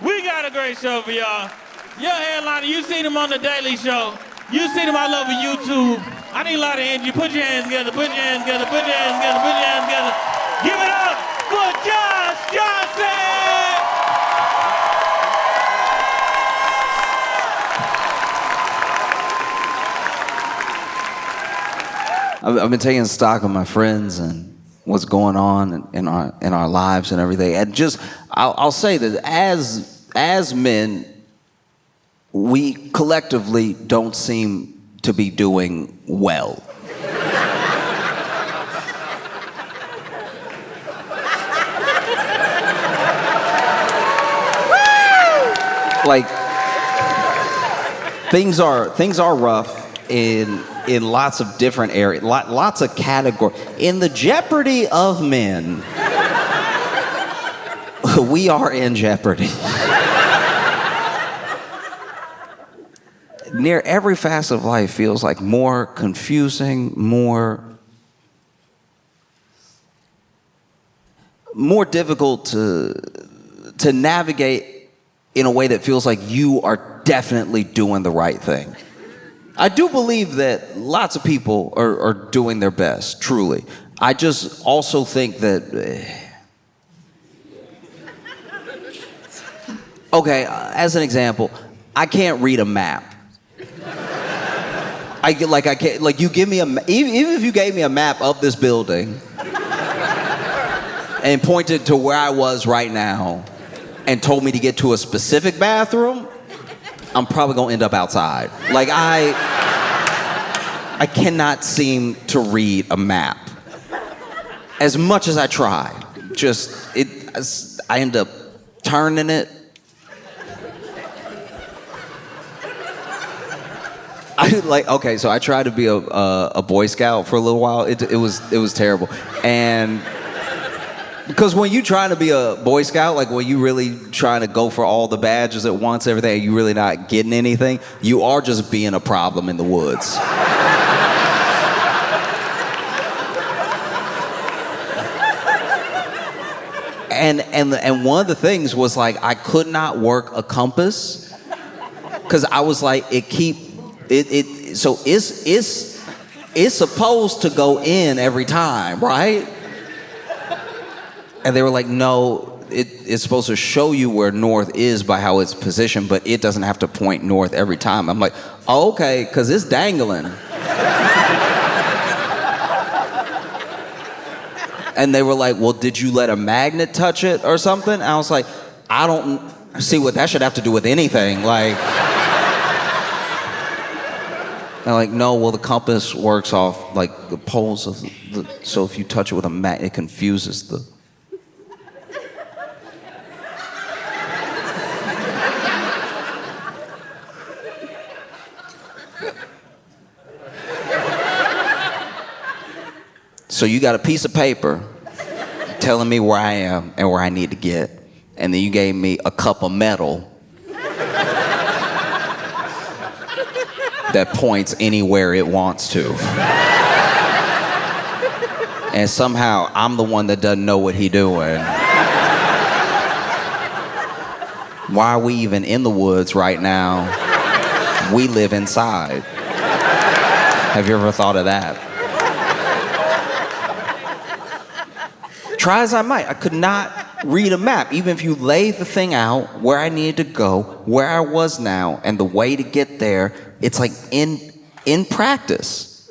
We got a great show for y'all. Your headliner, you seen him on The Daily Show. You seen him all over YouTube. I need a lot of energy. Put your hands together, put your hands together, put your hands together, put your hands together. Give it up for Josh Johnson! I've been taking stock of my friends and what's going on in our lives and everything. And just, I'll say that as men, we collectively don't seem to be doing well. Like, things are rough in lots of different areas, lots of categories. In the jeopardy of men, we are in jeopardy. Near every facet of life feels like more confusing, more difficult to navigate in a way that feels like you are definitely doing the right thing. I do believe that lots of people are doing their best, truly. I just also think that... Okay, as an example, I can't read a map. I can't, like, you give me even if you gave me a map of this building and pointed to where I was right now and told me to get to a specific bathroom, I'm probably gonna end up outside. Like, I cannot seem to read a map. As much as I try, I end up turning it. So I tried to be a Boy Scout for a little while. It was terrible. And because when you try to be a Boy Scout, like when you really trying to go for all the badges at once, everything, and you really not getting anything, you are just being a problem in the woods. And one of the things was, like, I could not work a compass because I was like, it's supposed to go in every time, right? And they were like, no, it's supposed to show you where north is by how it's positioned, but it doesn't have to point north every time. I'm like, oh, okay, because it's dangling. And they were like, well, did you let a magnet touch it or something? And I was like, I don't see what that should have to do with anything. Like, and like, no, well, the compass works off, like, the poles of so if you touch it with a magnet, it confuses the... So you got a piece of paper telling me where I am and where I need to get, and then you gave me a cup of metal that points anywhere it wants to. And somehow I'm the one that doesn't know what he's doing. Why are we even in the woods right now? We live inside. Have you ever thought of that? Try as I might, I could not read a map. Even if you laid the thing out, where I needed to go, where I was now, and the way to get there, it's like in practice.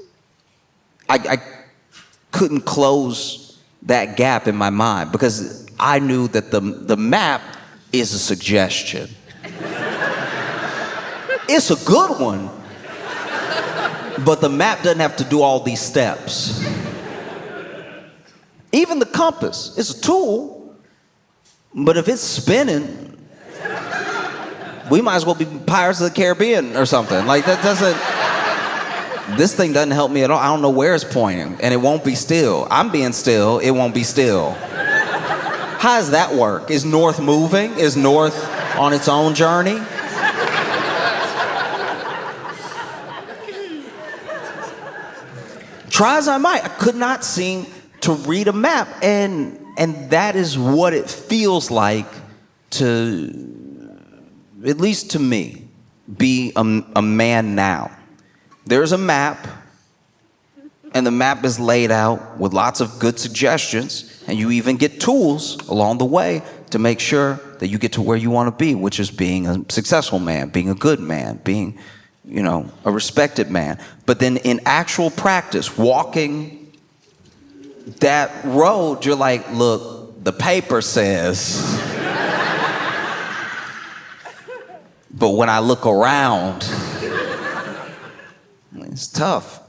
I couldn't close that gap in my mind because I knew that the map is a suggestion. It's a good one, but the map doesn't have to do all these steps. Even the compass is a tool, but if it's spinning, we might as well be Pirates of the Caribbean or something. Like, that doesn't... This thing doesn't help me at all. I don't know where it's pointing, and it won't be still. I'm being still, it won't be still. How does that work? Is north moving? Is north on its own journey? Try as I might, I could not seem to read a map, and that is what it feels like to at least to me, be a man now. There's a map, and the map is laid out with lots of good suggestions, and you even get tools along the way to make sure that you get to where you want to be, which is being a successful man, being a good man, being, a respected man. But then in actual practice, walking that road, you're like, look, the paper says. But when I look around, it's tough.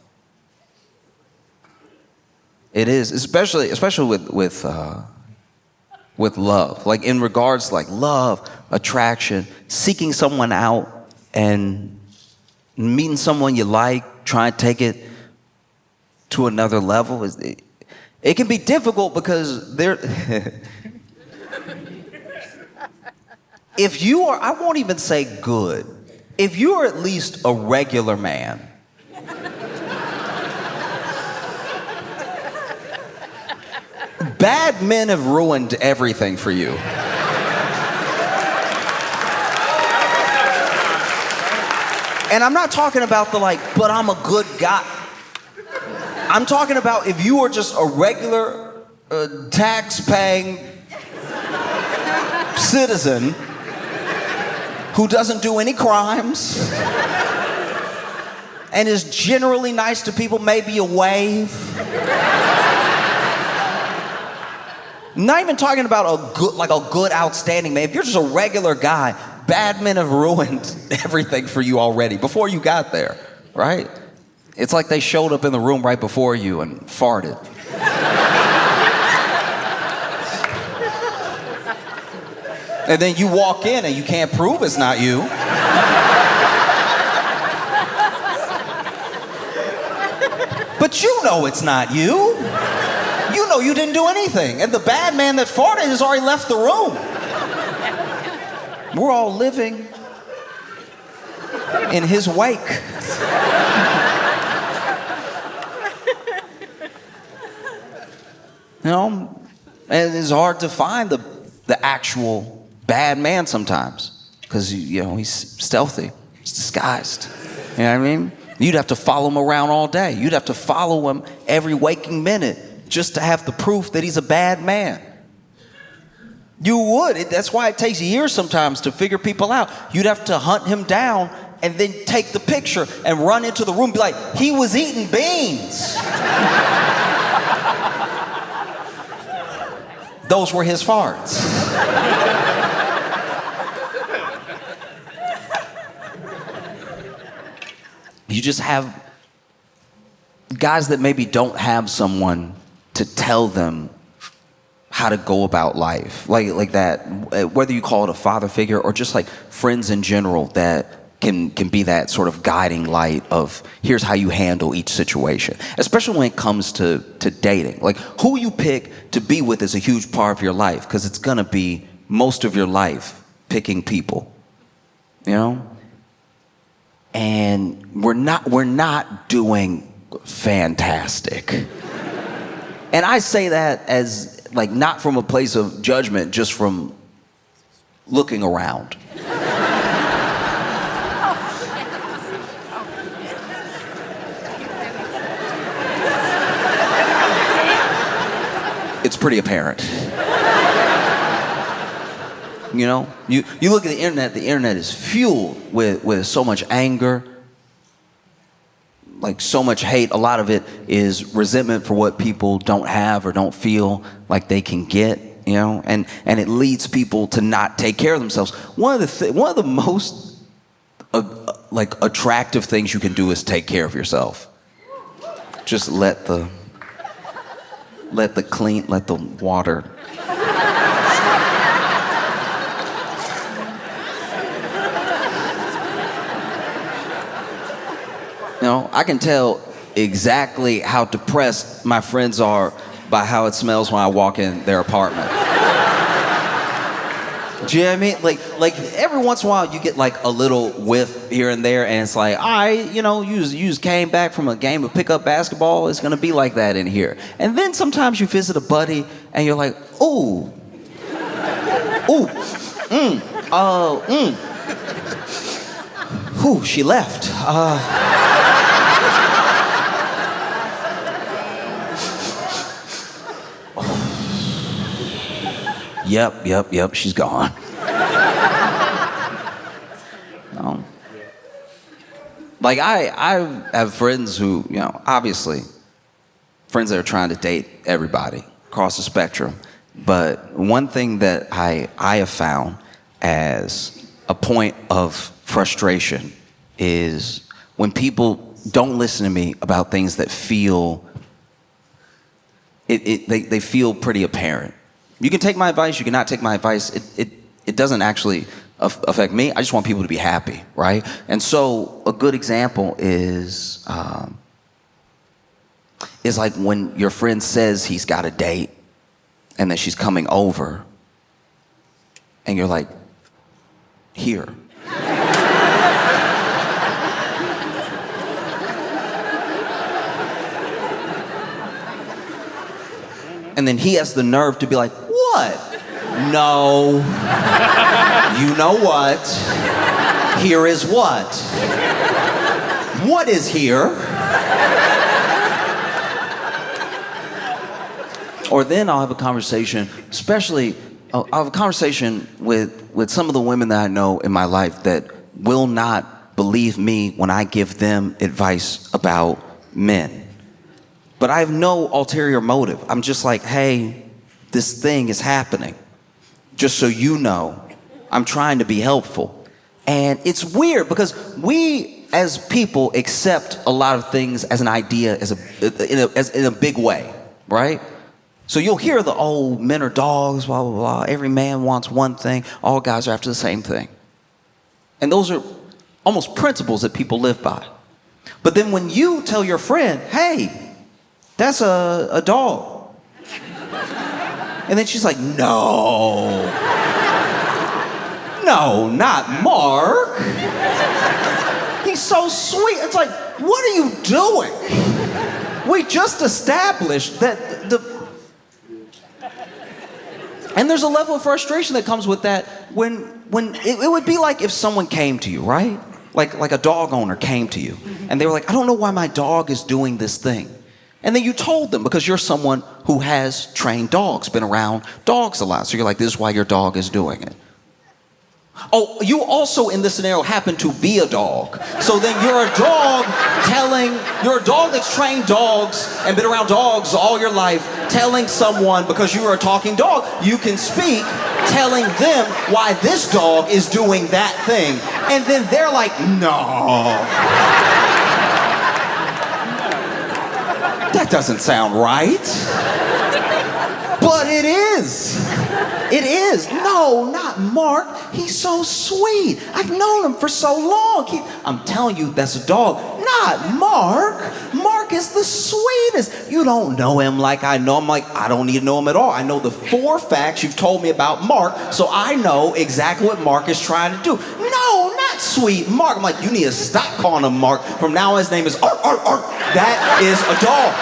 It is, especially with love. Like in regards to like love, attraction, seeking someone out and meeting someone you like, trying to take it to another level. It can be difficult because if you are, I won't even say good, if you are at least a regular man, bad men have ruined everything for you. And I'm not talking about but I'm a good guy. I'm talking about if you are just a regular tax-paying citizen who doesn't do any crimes and is generally nice to people, maybe a wave. Not even talking about a good, outstanding man. If you're just a regular guy, bad men have ruined everything for you already before you got there, right? It's like they showed up in the room right before you and farted. And then you walk in and you can't prove it's not you. But you know it's not you. You know you didn't do anything. And the bad man that farted has already left the room. We're all living in his wake. And it's hard to find the actual bad man sometimes because, he's stealthy, he's disguised. You know what I mean? You'd have to follow him around all day. You'd have to follow him every waking minute just to have the proof that he's a bad man. You would. That's why it takes years sometimes to figure people out. You'd have to hunt him down and then take the picture and run into the room and be like, he was eating beans. Those were his farts. You just have guys that maybe don't have someone to tell them how to go about life, like that, whether you call it a father figure or just like friends in general that can be that sort of guiding light of here's how you handle each situation, especially when it comes to dating. Like who you pick to be with is a huge part of your life because it's gonna be most of your life picking people, and we're not doing fantastic. And I say that as not from a place of judgment, just from looking around. It's pretty apparent. You look at the internet is fueled with so much anger, so much hate. A lot of it is resentment for what people don't have or don't feel like they can get, and it leads people to not take care of themselves. One of the most attractive things you can do is take care of yourself. Just let the water. I can tell exactly how depressed my friends are by how it smells when I walk in their apartment. Do you know what I mean? Like every once in a while you get a little whiff here and there, and it's like, you just came back from a game of pickup basketball. It's gonna be like that in here. And then sometimes you visit a buddy and you're like, Whew, she left. Yep, she's gone. No. Like, I have friends who, obviously, friends that are trying to date everybody across the spectrum. But one thing that I have found as a point of frustration is when people don't listen to me about things that feel, they feel pretty apparent. You can take my advice, you cannot take my advice. It doesn't actually affect me. I just want people to be happy, right? And so a good example is like when your friend says he's got a date and that she's coming over, and you're like, here. And then he has the nerve to be like, what? No. You know what? Here is what? What is here? Or then I'll have a conversation, especially, I'll have a conversation with some of the women that I know in my life that will not believe me when I give them advice about men. But I have no ulterior motive. I'm just like, hey, this thing is happening. Just so you know, I'm trying to be helpful. And it's weird because we as people accept a lot of things as an idea, in a big way, right? So you'll hear the old men are dogs, blah, blah, blah. Every man wants one thing. All guys are after the same thing. And those are almost principles that people live by. But then when you tell your friend, hey, that's a dog. And then she's like, no, not Mark. He's so sweet. It's like, what are you doing? We just established that and there's a level of frustration that comes with that when it would be like if someone came to you, right? Like a dog owner came to you and they were like, I don't know why my dog is doing this thing. And then you told them because you're someone who has trained dogs, been around dogs a lot. So you're like, this is why your dog is doing it. Oh, you also in this scenario happen to be a dog. So then you're a dog that's trained dogs and been around dogs all your life, telling someone, because you are a talking dog, you can speak, telling them why this dog is doing that thing. And then they're like, no. That doesn't sound right. But it is. It is. No, not Mark. He's so sweet. I've known him for so long. I'm telling you, that's a dog. Not Mark. Mark is the sweetest. You don't know him like I know him. Like, I don't need to know him at all. I know the 4 facts you've told me about Mark, so I know exactly what Mark is trying to do. No, not sweet Mark. I'm like, you need to stop calling him Mark. From now on, his name is Ark, Ark, Ark. That is a dog.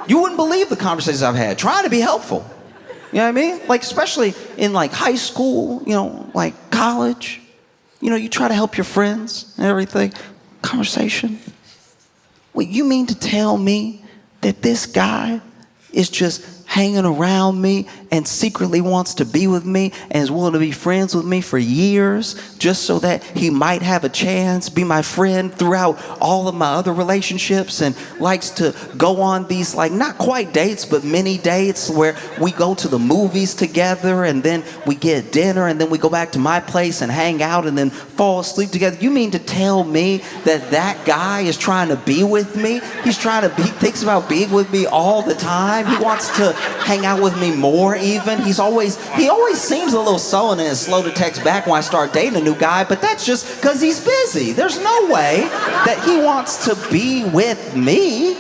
You wouldn't believe the conversations I've had trying to be helpful. You know what I mean? Like, especially in like high school, like college. You try to help your friends and everything. Conversation. Wait, you mean to tell me that this guy is just hanging around me and secretly wants to be with me and is willing to be friends with me for years just so that he might have a chance, be my friend throughout all of my other relationships, and likes to go on these, like, not quite dates, but mini dates where we go to the movies together and then we get dinner and then we go back to my place and hang out and then fall asleep together. You mean to tell me that that guy is trying to be with me? He thinks about being with me all the time. He wants to hang out with me more even. He always seems a little sullen and is slow to text back when I start dating a new guy, but that's just because he's busy. There's no way that he wants to be with me.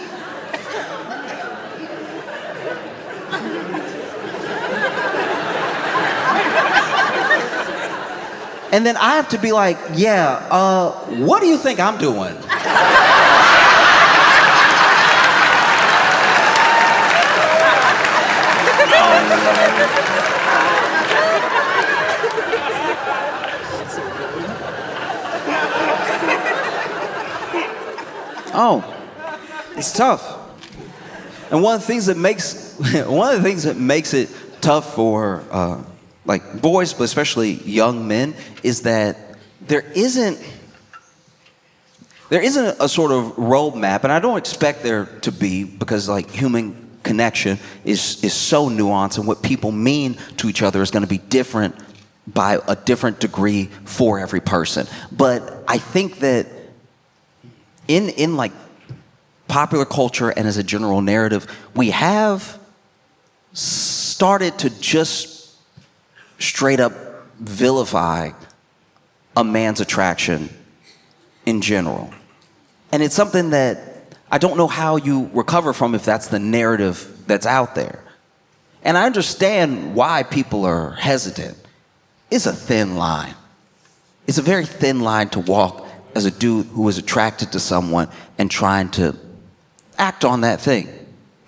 And then I have to be like, what do you think I'm doing? Oh, it's tough. And one of the things that makes it tough for like boys, but especially young men, is that there isn't a sort of roadmap, and I don't expect there to be, because like human connection is so nuanced, and what people mean to each other is going to be different by a different degree for every person. But I think that in like popular culture and as a general narrative, we have started to just straight up vilify a man's attraction in general. And it's something that I don't know how you recover from if that's the narrative that's out there. And I understand why people are hesitant. It's a thin line. It's a very thin line to walk as a dude who is attracted to someone and trying to act on that thing.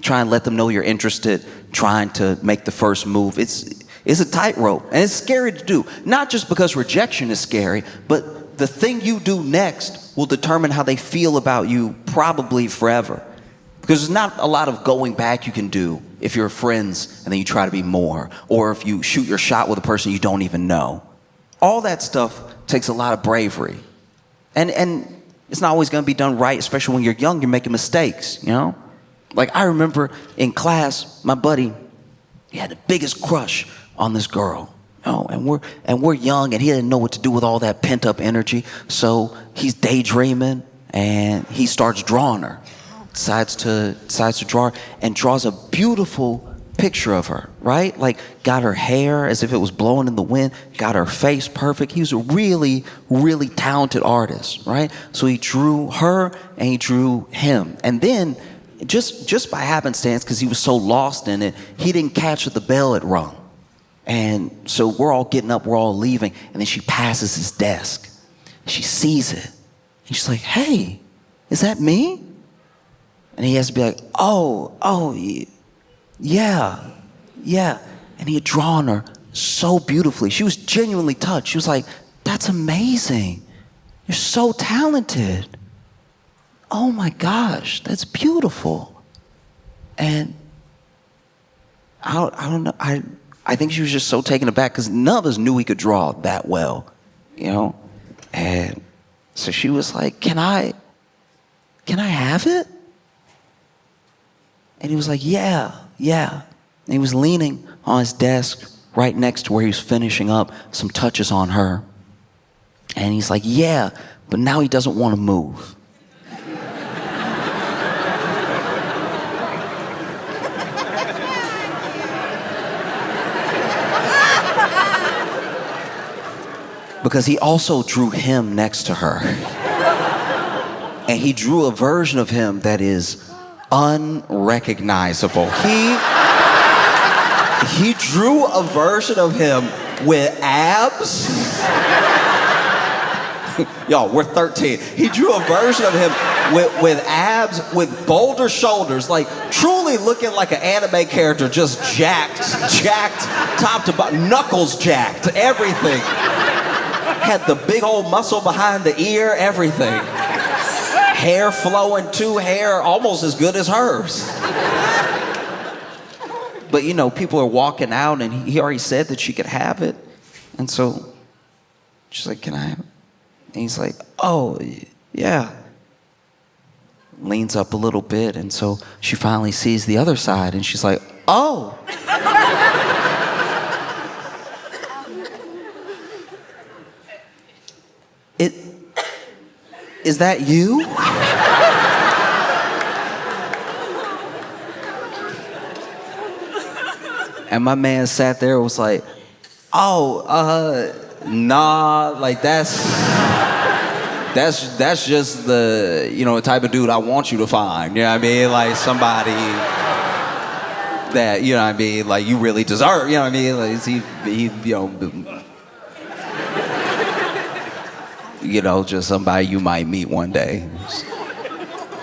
Try and let them know you're interested, trying to make the first move. It's a tightrope, and it's scary to do. Not just because rejection is scary, but the thing you do next will determine how they feel about you probably forever. Because there's not a lot of going back you can do if you're friends and then you try to be more, or if you shoot your shot with a person you don't even know. All that stuff takes a lot of bravery. And it's not always going to be done right, especially when you're young, you're making mistakes, you know? Like I remember in class, my buddy, he had the biggest crush on this girl. Oh, and we're young, and he didn't know what to do with all that pent up energy. So he's daydreaming, and he starts drawing her. Decides to draw her, and draws a beautiful picture of her, right? Like got her hair as if it was blowing in the wind, got her face perfect. He was a really, really talented artist, right? So he drew her and he drew him. And then just by happenstance, because he was so lost in it, he didn't catch that the bell had rung. And so we're all getting up, we're all leaving, and then she passes his desk. She sees it, and she's like, "Hey, is that me?" And he has to be like, oh, yeah. And he had drawn her so beautifully. She was genuinely touched. She was like, "That's amazing. You're so talented. Oh my gosh, that's beautiful." And I don't know, I think she was just so taken aback because none of us knew he could draw that well, you know? And so she was like, Can I have it? And he was like, yeah. And he was leaning on his desk right next to where he was finishing up some touches on her. And he's like, yeah, but now he doesn't want to move. Because he also drew him next to her. And he drew a version of him that is unrecognizable. He drew a version of him with abs. Y'all, we're 13. He drew a version of him with abs, with boulder shoulders, like truly looking like an anime character, just jacked, top to bottom, knuckles jacked, everything. Had the big old muscle behind the ear, everything. Hair flowing too, hair almost as good as hers. But you know, people are walking out and he already said that she could have it. And so she's like, "Can I have it?" And he's like, "Oh, yeah." Leans up a little bit, and so she finally sees the other side and she's like, "Oh." Is that you? And my man sat there and was like, nah, like that's just the, you know, the type of dude I want you to find. You know what I mean? Like somebody that, you know what I mean, like you really deserve, you know what I mean? Like you know, just somebody you might meet one day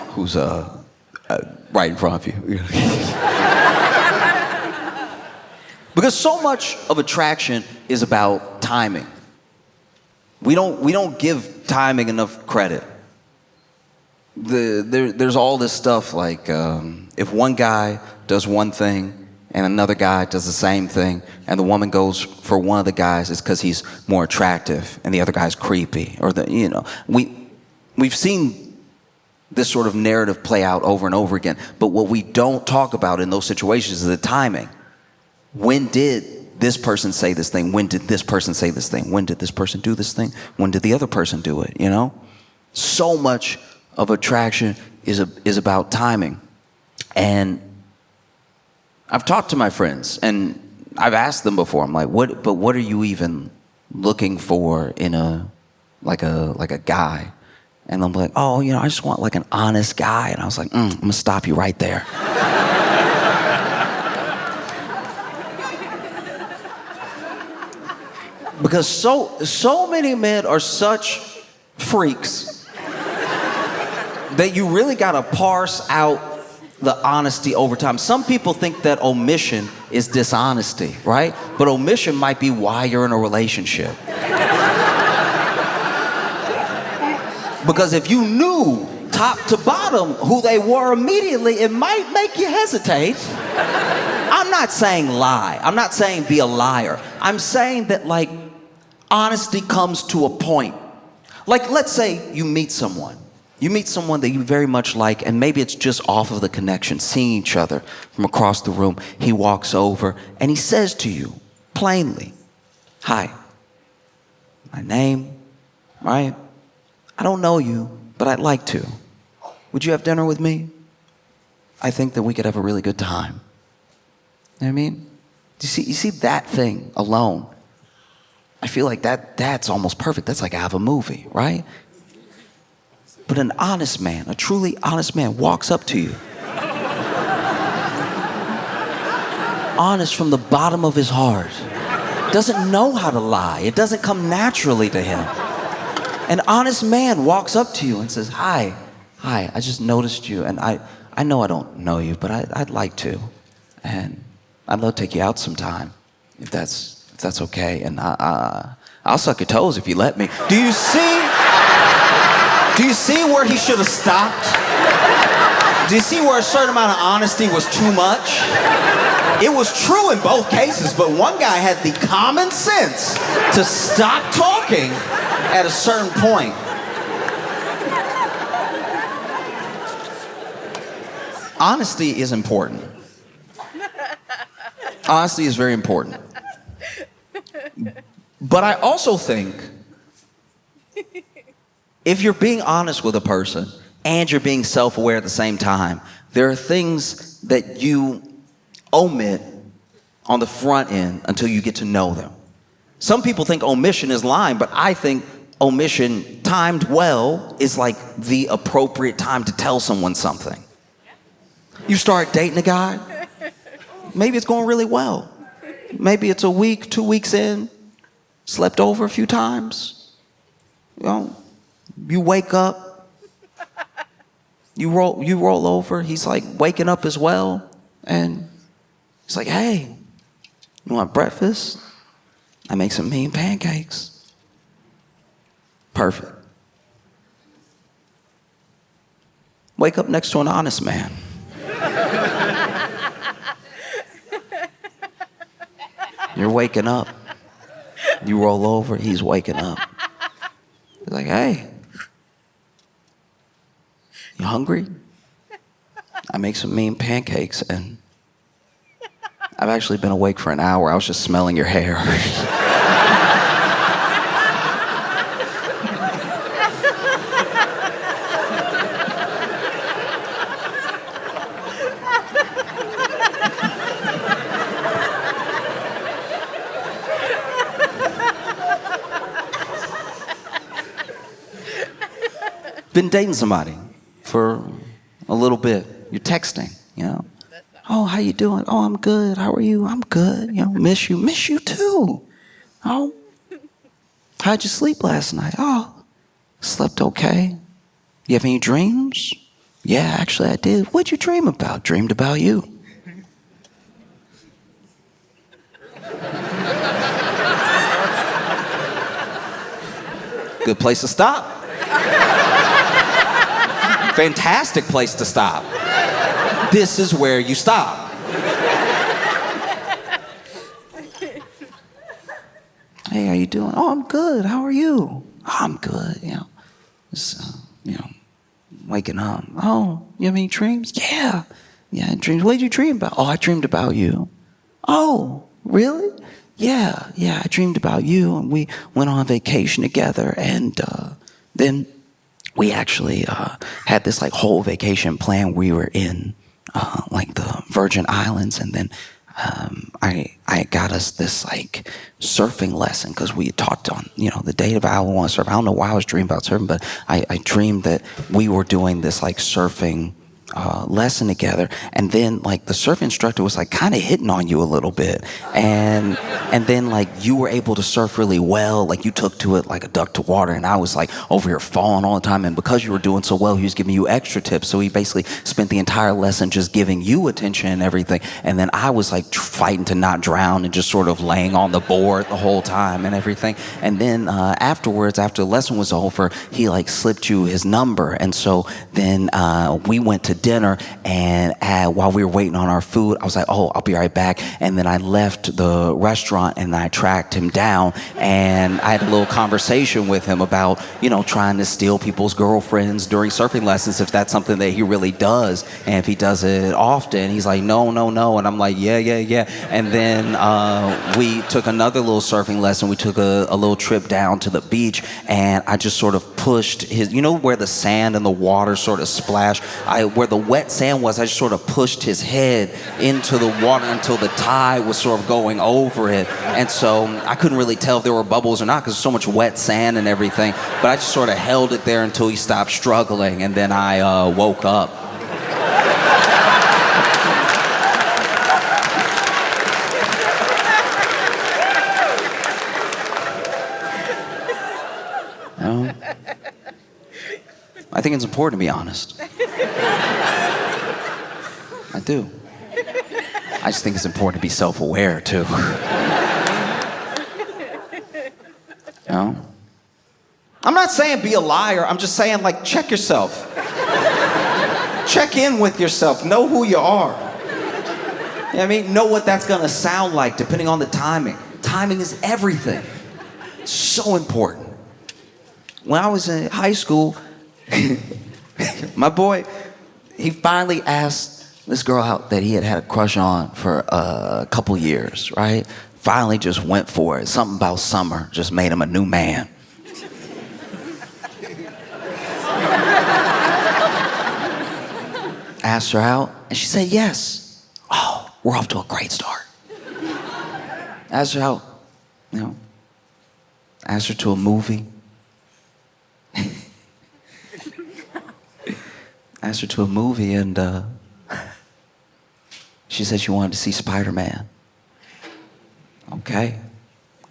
who's right in front of you. Because so much of attraction is about timing. We don't give timing enough credit. there's all this stuff like if one guy does one thing and another guy does the same thing, and the woman goes for one of the guys, it's because he's more attractive, and the other guy's creepy, or we've seen this sort of narrative play out over and over again. But what we don't talk about in those situations is the timing. When did this person say this thing? When did this person say this thing? When did this person do this thing? When did the other person do it? So much of attraction is about timing. And I've talked to my friends, and I've asked them before. I'm like, what are you even looking for in a guy? And I'm like, I just want like an honest guy. And I was like, I'm gonna stop you right there. Because so many men are such freaks that you really gotta parse out the honesty over time. Some people think that omission is dishonesty, right? But omission might be why you're in a relationship. Because if you knew top to bottom who they were immediately, it might make you hesitate. I'm not saying lie. I'm not saying be a liar. I'm saying that honesty comes to a point. Let's say you meet someone. You meet someone that you very much like, and maybe it's just off of the connection, seeing each other from across the room. He walks over and he says to you plainly, "Hi, my name, right? I don't know you, but I'd like to. Would you have dinner with me? I think that we could have a really good time." You know what I mean? You see that thing alone. I feel like that's almost perfect. That's like out of a movie, right? But an honest man, a truly honest man, walks up to you. Honest from the bottom of his heart. Doesn't know how to lie. It doesn't come naturally to him. An honest man walks up to you and says, Hi, I just noticed you, and I know I don't know you, but I'd like to. And I'd love to take you out sometime, if that's okay. And I'll suck your toes if you let me. Do you see where he should have stopped? Do you see where a certain amount of honesty was too much? It was true in both cases, but one guy had the common sense to stop talking at a certain point. Honesty is important. Honesty is very important. But I also think if you're being honest with a person and you're being self-aware at the same time, there are things that you omit on the front end until you get to know them. Some people think omission is lying, but I think omission timed well is like the appropriate time to tell someone something. You start dating a guy, maybe it's going really well. Maybe it's a week, 2 weeks in, slept over a few times. You wake up, you roll over, he's like waking up as well, and he's like, "Hey, you want breakfast? I make some mean pancakes." Perfect. Wake up next to an honest man. You're waking up. You roll over, he's waking up. He's like, "Hey, you hungry? I make some mean pancakes, and I've actually been awake for an hour. I was just smelling your hair." Been dating somebody for a little bit. You're texting, "Oh, how you doing? Oh, I'm good. How are you? I'm good. Miss you. Miss you too. Oh, how'd you sleep last night? Oh, slept okay. You have any dreams? Yeah, actually I did. What'd you dream about? Dreamed about you." Good place to stop. Fantastic place to stop. This is where you stop. Hey, how you doing? Oh, I'm good. How are you? Oh, I'm good. Just, waking up. Oh, you have any dreams? Yeah, dreams. What did you dream about? Oh, I dreamed about you. Oh, really? Yeah, I dreamed about you, and we went on vacation together, and then we actually had this like whole vacation plan. We were in like the Virgin Islands, and then I got us this like surfing lesson because we had talked on the date of I want to surf. I don't know why I was dreaming about surfing, but I dreamed that we were doing this like surfing lesson together, and then like the surf instructor was like kind of hitting on you a little bit, and then like you were able to surf really well, like you took to it like a duck to water, and I was like over here falling all the time, and because you were doing so well, he was giving you extra tips, so he basically spent the entire lesson just giving you attention and everything, and then I was like fighting to not drown and just sort of laying on the board the whole time and everything, and then afterwards, after the lesson was over, he like slipped you his number, and so then we went to dinner, and while we were waiting on our food, I was like, oh, I'll be right back, and then I left the restaurant and I tracked him down, and I had a little conversation with him about trying to steal people's girlfriends during surfing lessons, if that's something that he really does, and if he does it often. He's like, no, and I'm like, yeah, and then we took another little surfing lesson. We took a little trip down to the beach, and I just sort of pushed his, where the sand and the water sort of splash, where the wet sand was, I just sort of pushed his head into the water until the tide was sort of going over it. And so I couldn't really tell if there were bubbles or not because there's so much wet sand and everything. But I just sort of held it there until he stopped struggling, and then I woke up. I think it's important to be honest. I do. I just think it's important to be self-aware, too. I'm not saying be a liar. I'm just saying, like, check yourself. Check in with yourself. Know who you are. Know what that's going to sound like, depending on the timing. Timing is everything. It's so important. When I was in high school, my boy, he finally asked this girl out that he had a crush on for a couple years, right? Finally just went for it. Something about summer just made him a new man. Asked her out, and she said yes. Oh, we're off to a great start. Asked her out, asked her to a movie. Asked her to a movie, and she said she wanted to see Spider-Man. Okay,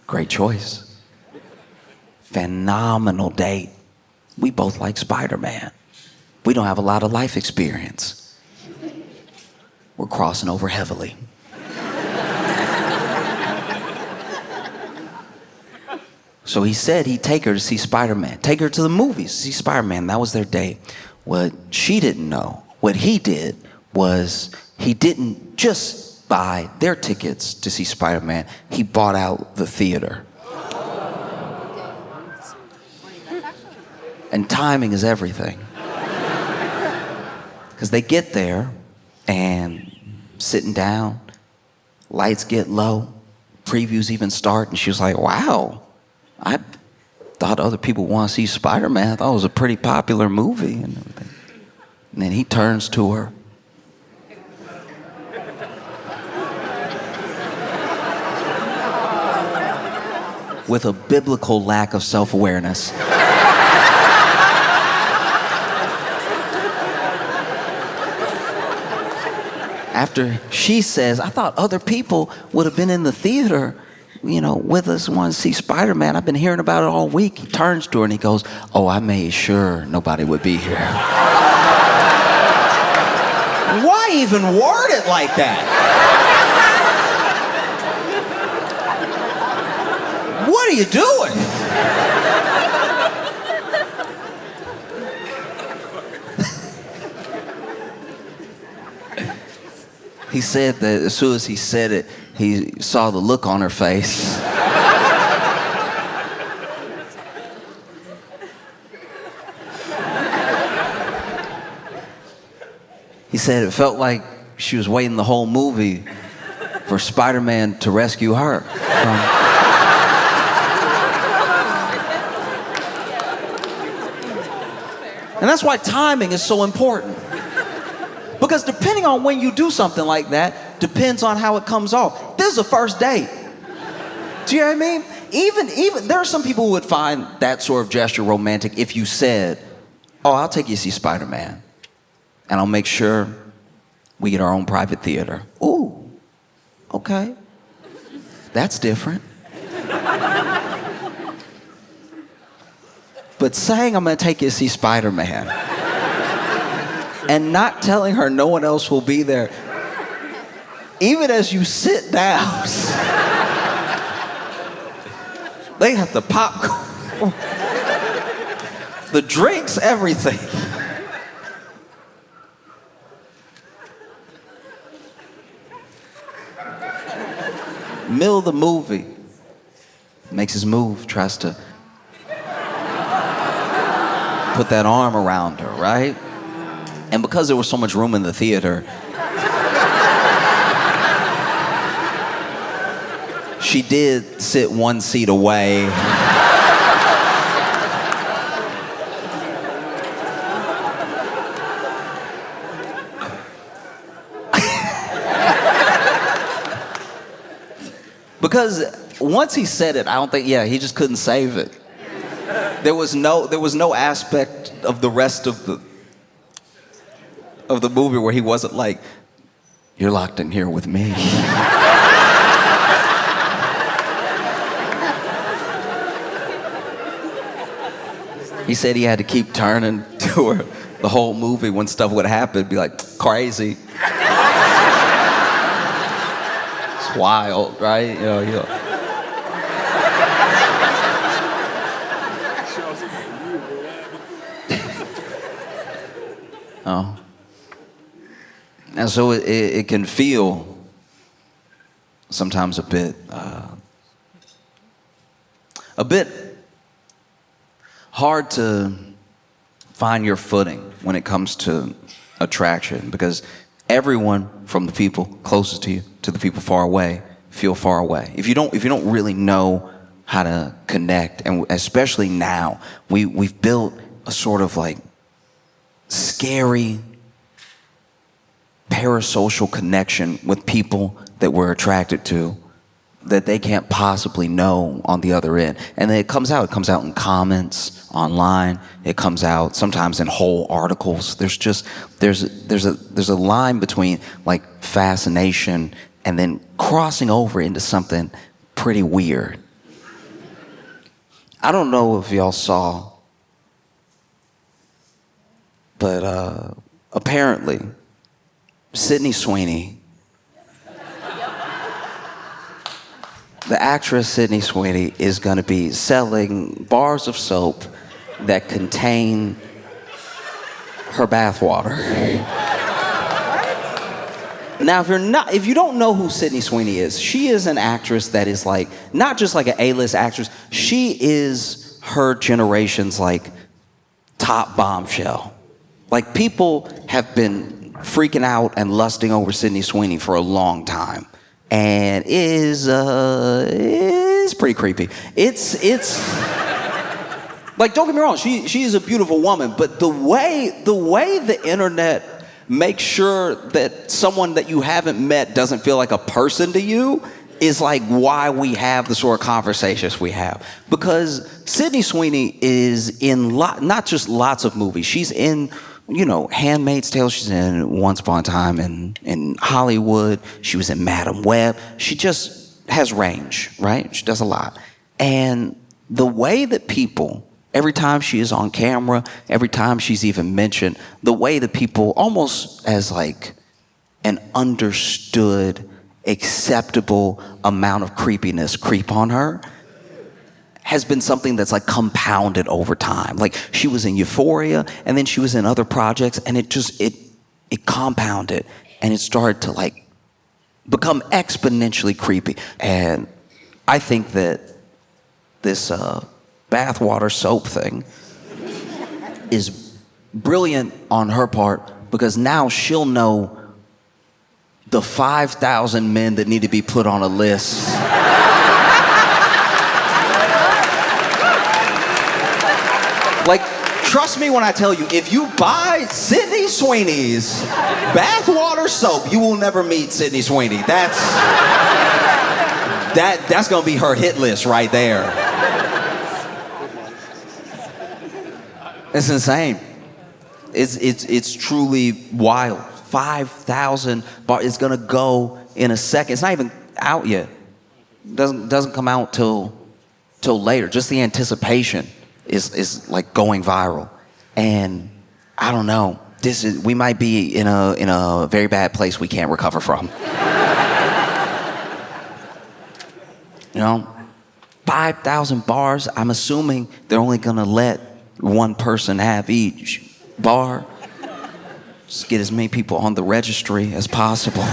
great choice. Phenomenal date. We both like Spider-Man. We don't have a lot of life experience. We're crossing over heavily. So he said he'd take her to see Spider-Man, take her to the movies, see Spider-Man. That was their date. What she didn't know, what he did was he didn't just buy their tickets to see Spider-Man, he bought out the theater. And timing is everything. Because they get there and sitting down, lights get low, previews even start, and she was like, wow, I thought other people want to see Spider-Man. I thought it was a pretty popular movie and everything. And then he turns to her. With a biblical lack of self-awareness. After she says, I thought other people would have been in the theater, with us wanting to see Spider-Man. I've been hearing about it all week. He turns to her and he goes, oh, I made sure nobody would be here. Why even word it like that? What are you doing? He said that as soon as he said it, he saw the look on her face. He said it felt like she was waiting the whole movie for Spider-Man to rescue her. And that's why timing is so important. Because depending on when you do something like that, depends on how it comes off. This is a first date. Do you know what I mean? Even there are some people who would find that sort of gesture romantic if you said, oh, I'll take you to see Spider-Man. And I'll make sure we get our own private theater. Ooh, okay. That's different. But saying I'm gonna take you to see Spider-Man and not telling her no one else will be there, even as you sit down, they have the popcorn, the drinks, everything. Middle of the movie, makes his move, tries to put that arm around her, right? And because there was so much room in the theater, she did sit one seat away. Because once he said it, I don't think, he just couldn't save it. There was no aspect of the rest of the movie where he wasn't like, you're locked in here with me. He said he had to keep turning to her the whole movie when stuff would happen, be like, crazy. It's wild, right? You know. Oh. And so it can feel sometimes a bit hard to find your footing when it comes to attraction, because everyone, from the people closest to you to the people far away, feel far away. If you don't really know how to connect, and especially now, we've built a sort of like scary parasocial connection with people that we're attracted to that they can't possibly know on the other end. And then it comes out in comments online. It comes out sometimes in whole articles. There's a line between like fascination and then crossing over into something pretty weird. I don't know if y'all saw, but apparently Sydney Sweeney, the actress Sydney Sweeney, is going to be selling bars of soap that contain her bathwater. Now, if you don't know who Sydney Sweeney is, she is an actress that is like, not just like an A-list actress, she is her generation's like top bombshell. Like, people have been freaking out and lusting over Sydney Sweeney for a long time. And is pretty creepy. It's like, don't get me wrong, she is a beautiful woman, but the way the internet makes sure that someone that you haven't met doesn't feel like a person to you is like why we have the sort of conversations we have. Because Sydney Sweeney is in not just lots of movies. She's in, Handmaid's Tale. She's in Once Upon a Time in Hollywood. She was in Madam Web. She just has range, right? She does a lot. And the way that people, every time she is on camera, every time she's even mentioned, the way that people, almost as like an understood, acceptable amount of creepiness creep on her, has been something that's like compounded over time. Like, she was in Euphoria, and then she was in other projects, and it compounded, and it started to like become exponentially creepy. And I think that this bathwater soap thing is brilliant on her part, because now she'll know the 5,000 men that need to be put on a list. Like, trust me when I tell you, if you buy Sydney Sweeney's bathwater soap, you will never meet Sydney Sweeney. That's gonna be her hit list right there. It's insane. It's truly wild. 5,000 bars. It's gonna go in a second. It's not even out yet. Doesn't come out till later. Just the anticipation is like going viral. And I don't know. We might be in a very bad place we can't recover from. You know, 5,000 bars. I'm assuming they're only gonna let one person have each bar. Just get as many people on the registry as possible.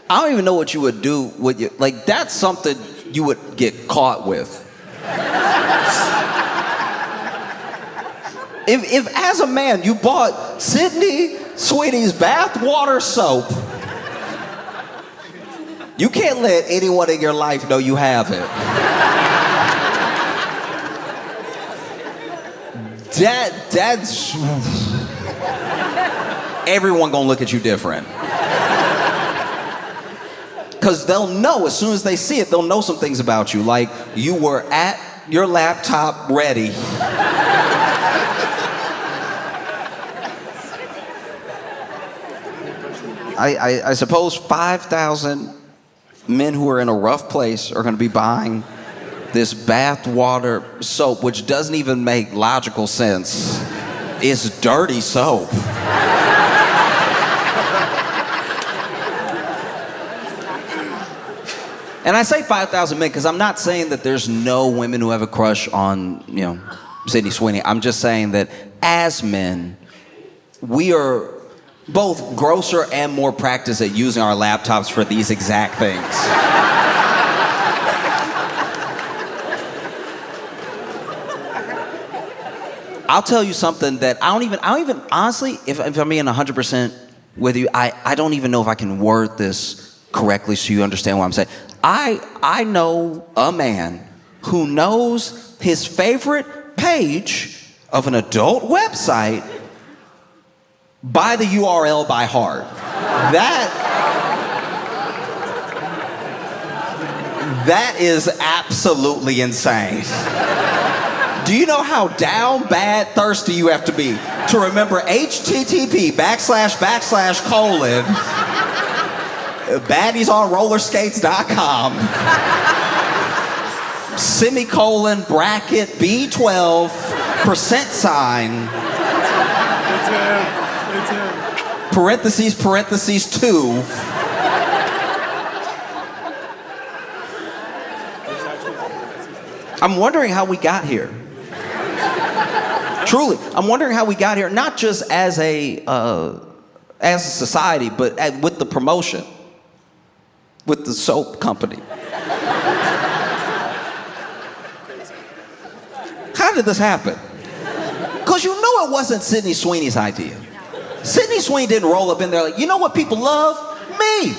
I don't even know what you would do with you. Like, that's something you would get caught with. If as a man you bought Sydney Sweeney's bathwater soap, you can't let anyone in your life know you have it. That's everyone gonna look at you different. Because they'll know, as soon as they see it, they'll know some things about you. Like, you were at your laptop ready. I suppose 5,000 men who are in a rough place are going to be buying this bathwater soap, which doesn't even make logical sense. It's dirty soap. And I say 5,000 men because I'm not saying that there's no women who have a crush on, Sydney Sweeney. I'm just saying that as men, we are both grosser and more practiced at using our laptops for these exact things. I'll tell you something that I don't even honestly, if I'm being 100% with you, I don't even know if I can word this correctly so you understand what I'm saying. I know a man who knows his favorite page of an adult website by the URL by heart. That is absolutely insane. Do you know how down bad thirsty you have to be to remember http:// baddiesonrollerskates.com /bracket B12 %. Parentheses 2. I'm wondering how we got here. Truly, I'm wondering how we got here, not just as a society, but with the promotion, with the soap company. How did this happen? Because you know it wasn't Sydney Sweeney's idea. Sydney Sweeney didn't roll up in there like, you know what people love? Me.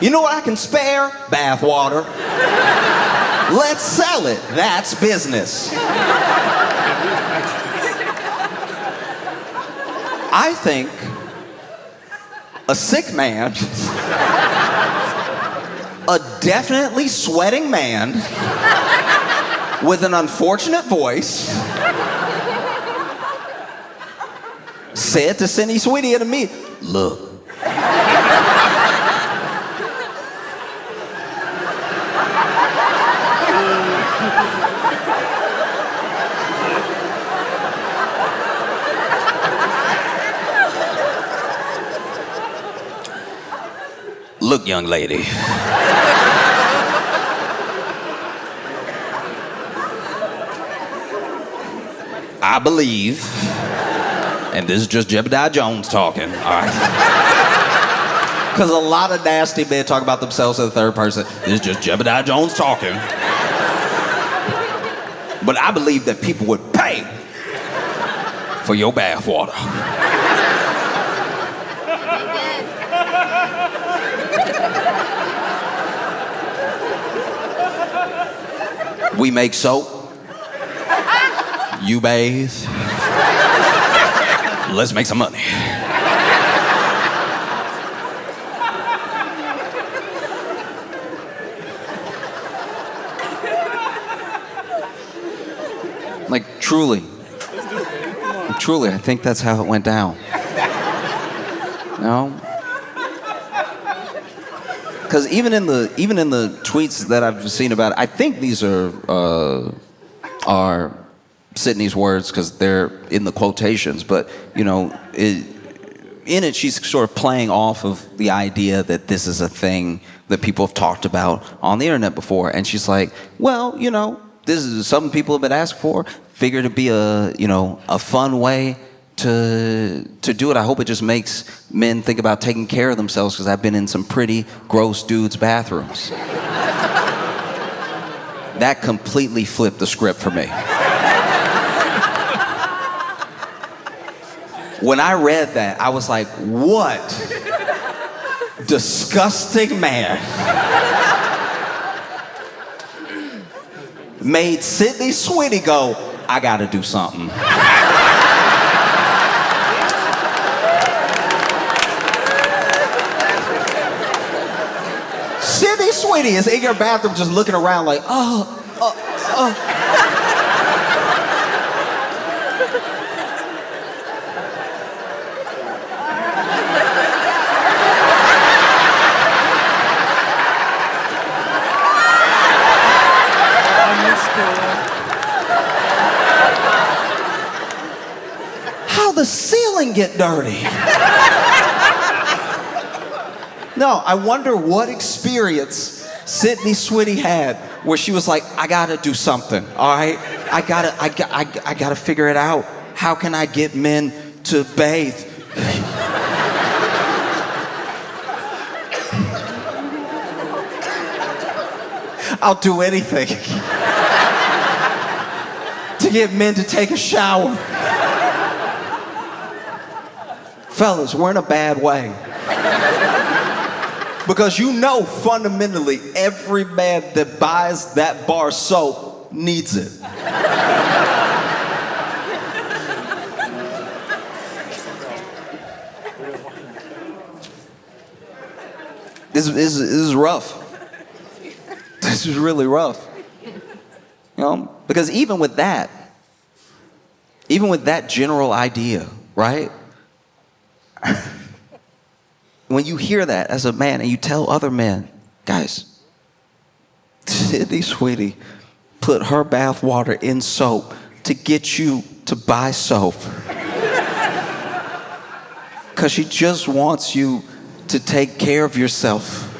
You know what I can spare? Bathwater. Let's sell it. That's business. I think a sick man, a definitely sweating man with an unfortunate voice, said to Sydney Sweeney and me, look. Look, young lady. I believe, and this is just Jebediah Jones talking, all right? Because a lot of nasty men talk about themselves in the third person. This is just Jebediah Jones talking. But I believe that people would pay for your bathwater. We make soap. You bathe. Let's make some money. Like, truly, I think that's how it went down. You know? Because even in the tweets that I've seen about it, I think these are Sydney's words because they're in the quotations. But you know, in it, she's sort of playing off of the idea that this is a thing that people have talked about on the internet before, and she's like, well, you know, this is something people have been asked for. Figured it'd be a fun way to do it. I hope it just makes men think about taking care of themselves because I've been in some pretty gross dudes' bathrooms. That completely flipped the script for me. When I read that, I was like, what disgusting man made Sydney Sweeney go, I gotta do something. Sydney Sweeney is in your bathroom just looking around like, how the ceiling get dirty? No, I wonder what experience Sydney Sweeney had where she was like, I gotta do something, all right? I gotta figure it out. How can I get men to bathe? I'll do anything to get men to take a shower. Fellas, we're in a bad way. Because you know fundamentally every man that buys that bar soap needs it. This is rough. This is really rough. You know, because even with that general idea, right? When you hear that as a man and you tell other men, guys, Sydney Sweeney put her bathwater in soap to get you to buy soap. Because she just wants you to take care of yourself.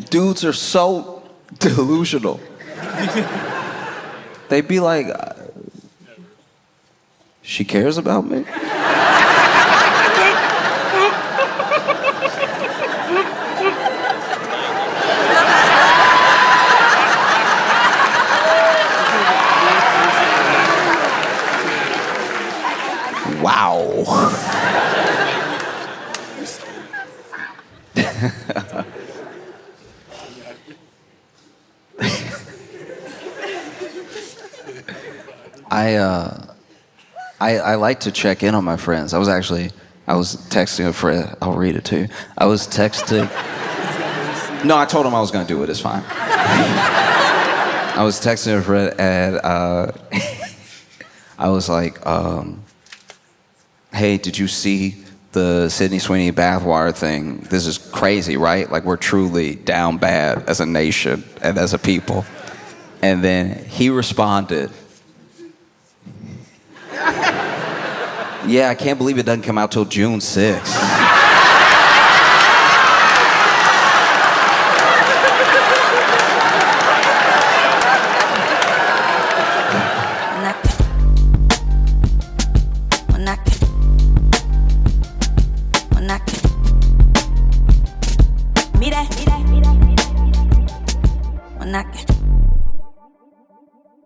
Dudes are so delusional. They'd be like, she cares about me? Wow. I like to check in on my friends. I was texting a friend. I'll read it to you. I was texting. No, I told him I was going to do it. It's fine. I was texting a friend and I was like, hey, did you see the Sydney Sweeney bathwater thing? This is crazy, right? Like, we're truly down bad as a nation and as a people. And then he responded, yeah, I can't believe it doesn't come out till June 6th. knocking.